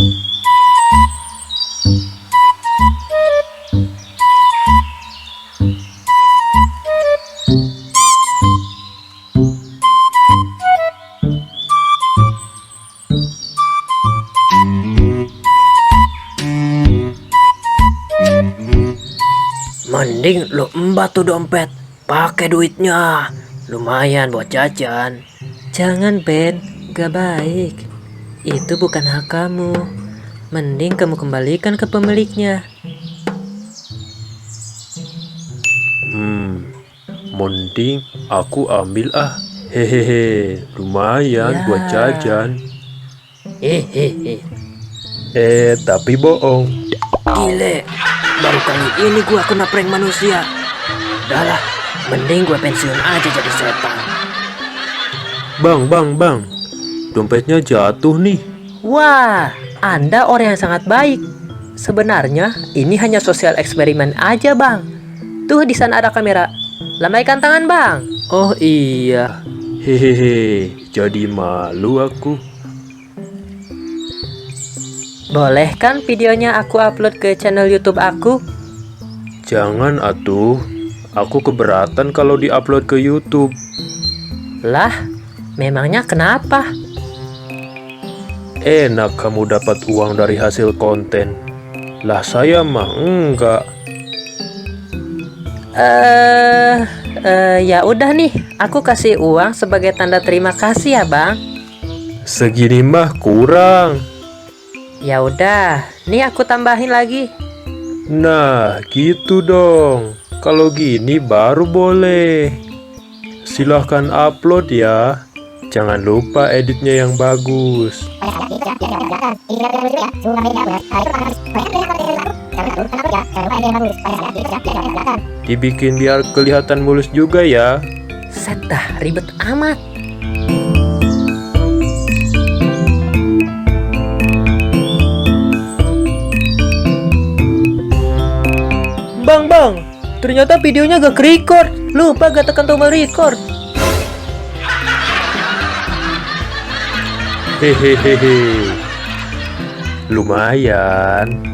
Mending lu embat tuh dompet, pakai duitnya, lumayan buat jajan. Jangan Ben, gak baik. Itu bukan hak kamu. Mending kamu kembalikan ke pemiliknya. Mending aku ambil ah. Hehehe, lumayan Ya. buat jajan. Hehehe, Tapi bohong. gile, baru kali ini gua kena prank manusia. Udahlah, mending gua pensiun aja jadi setan. Bang, dompetnya jatuh nih. Wah, Anda orang yang sangat baik. Sebenarnya ini hanya sosial eksperimen aja bang. Tuh di sana ada kamera. Lambaikan tangan bang. Oh iya, Hehehe, jadi malu aku. Boleh kan videonya aku upload ke channel YouTube aku? Jangan atuh, aku keberatan kalau diupload ke YouTube. Lah, memangnya kenapa? Enak kamu dapat uang dari hasil konten. Lah saya mah enggak. Ya udah nih, aku kasih uang sebagai tanda terima kasih ya bang. Segini mah kurang. Ya udah, nih aku tambahin lagi. Nah, gitu dong. Kalau gini baru boleh. Silahkan upload ya. Jangan lupa editnya yang bagus. Dibikin biar kelihatan mulus juga ya. Set dah, ribet amat. Bang, ternyata videonya gak ke-record. Lupa gak tekan tombol record. Hehehe. Lumayan.